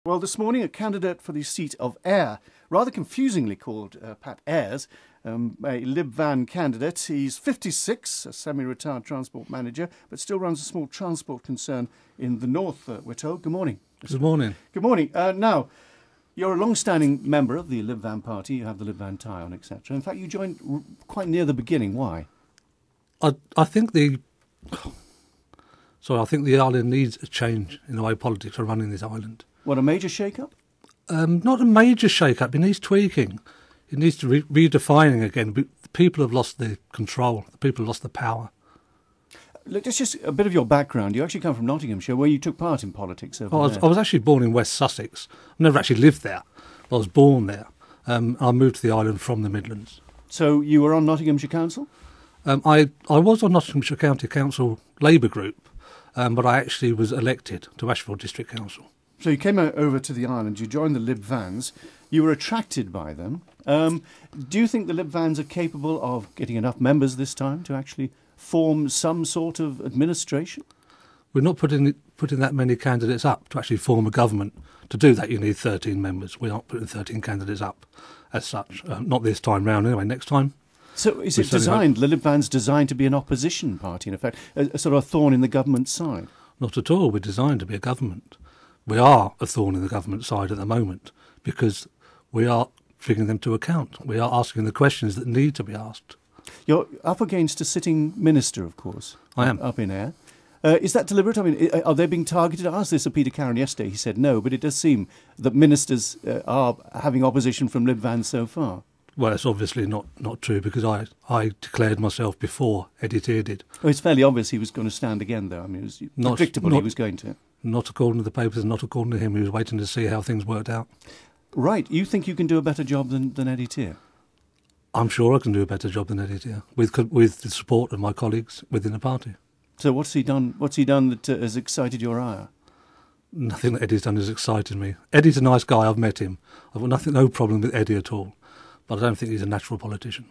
Well, this morning, a candidate for the seat of Ayre, rather confusingly called Pat-Ayres, a Lib Van candidate. He's 56, a semi-retired transport manager, but still runs a small transport concern in the north, we're told. Good morning. Good morning. Good morning. Now, you're a long-standing member of the Lib Van party. You have the Lib Van tie on, etc. In fact, you joined quite near the beginning. Why? I think the island needs a change in the way politics are running this island. What, a major shake-up? Not a major shake-up. It needs tweaking. It needs redefining again. The people have lost the control. The people have lost the power. Look, it's just a bit of your background. You actually come from Nottinghamshire, where you took part in politics over there. I was actually born in West Sussex. I've never actually lived there. I was born there. I moved to the island from the Midlands. So you were on Nottinghamshire Council? I was on Nottinghamshire County Council Labour Group, but I actually was elected to Ashfield District Council. So you came over to the island, you joined the Lib Vans, you were attracted by them. Do you think the Lib Vans are capable of getting enough members this time to actually form some sort of administration? We're not putting that many candidates up to actually form a government. To do that, you need 13 members. We're not putting 13 candidates up as such. Not this time round, anyway. Next time. So is it designed, the Lib Vans designed to be an opposition party, in effect, a sort of a thorn in the government side? Not at all. We're designed to be a government. We are a thorn in the government side at the moment because we are bringing them to account. We are asking the questions that need to be asked. You're up against a sitting minister, of course. I am. Up in Ayre. Is that deliberate? I mean, are they being targeted? I asked this of Peter Carron yesterday. He said no, but it does seem that ministers are having opposition from Lib Vans so far. Well, it's obviously not true because I declared myself before Ayre did. Oh, it's fairly obvious he was going to stand again, though. I mean, it was predictable he was going to. Not according to the papers and not according to him. He was waiting to see how things worked out. Right. You think you can do a better job than Ayre? I'm sure I can do a better job than Ayre with the support of my colleagues within the party. So what's he done? What's he done that has excited your ire? Nothing that Eddie's done has excited me. Eddie's a nice guy. I've met him. I've got no problem with Eddie at all. But I don't think he's a natural politician.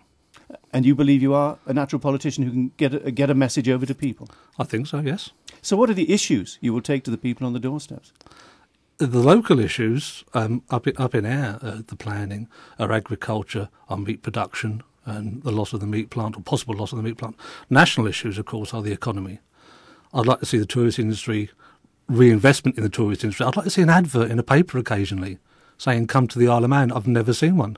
And you believe you are a natural politician who can get a message over to people? I think so, yes. So what are the issues you will take to the people on the doorsteps? The local issues up in Ayre, the planning, are agriculture, are meat production and the loss of the meat plant or possible loss of the meat plant. National issues, of course, are the economy. I'd like to see the tourist industry, reinvestment in the tourist industry. I'd like to see an advert in a paper occasionally saying, come to the Isle of Man. I've never seen one.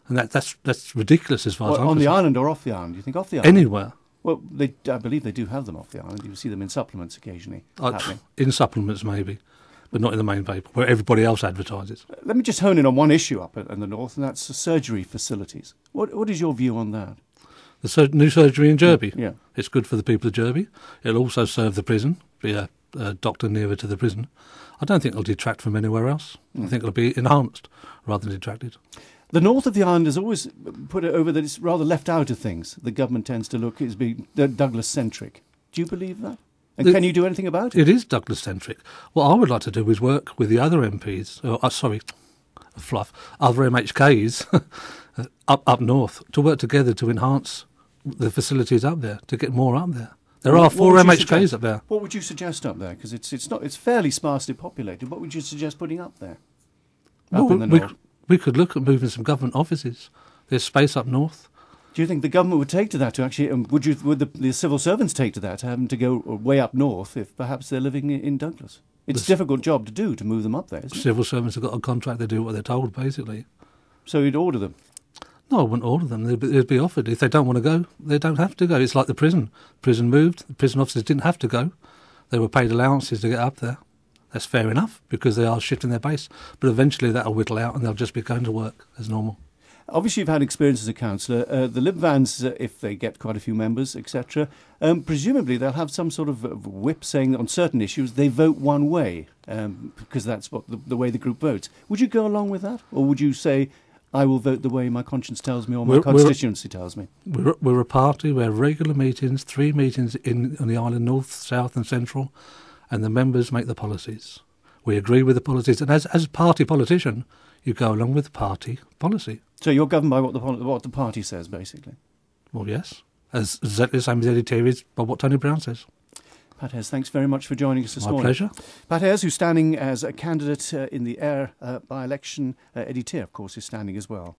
And that's ridiculous as far as I'm concerned. On the island or off the island? Do you think off the island? Anywhere. Well, I believe they do have them off the island. You see them in supplements occasionally. In supplements, maybe, but not in the main paper, where everybody else advertises. Let me just hone in on one issue up in the north, and that's surgery facilities. What is your view on that? The new surgery in Derby? Yeah. It's good for the people of Derby. It'll also serve the prison, be a doctor nearer to the prison. I don't think it'll detract from anywhere else. I think it'll be enhanced rather than detracted. The north of the island has always put it over that it's rather left out of things. The government tends to look as being Douglas-centric. Do you believe that? And can you do anything about it? It is Douglas-centric. What I would like to do is work with the other MPs, other MHKs up north, to work together to enhance the facilities up there, to get more up there. There are 4 MHKs up there. What would you suggest up there? Because it's fairly sparsely populated. What would you suggest putting up there? In the north? We could look at moving some government offices. There's space up north. Do you think the government would take to that? Would the civil servants take to that, to have them to go way up north if perhaps they're living in Douglas? It's a difficult job to do, to move them up there, isn't it? Civil servants have got a contract. They do what they're told, basically. So you'd order them? No, I wouldn't order them. They'd be offered. If they don't want to go, they don't have to go. It's like the prison. Prison moved. The prison officers didn't have to go. They were paid allowances to get up there. That's fair enough because they are shifting their base. But eventually that'll whittle out and they'll just be going to work as normal. Obviously you've had experience as a councillor. The Lib Vans, if they get quite a few members, etc., presumably they'll have some sort of whip saying that on certain issues they vote one way because that's what the way the group votes. Would you go along with that? Or would you say, I will vote the way my conscience tells me or my constituency tells me? We're a party. We have regular meetings, 3 meetings on the island, north, south and central, and the members make the policies. We agree with the policies, and as a party politician, you go along with the party policy. So you're governed by what the party says, basically? Well, yes. As exactly the same as Ayre is by what Tony Brown says. Pat-Ayres, thanks very much for joining us this morning. My pleasure. Pat-Ayres, who's standing as a candidate in the Ayre by-election. Eddie Tear, of course, is standing as well.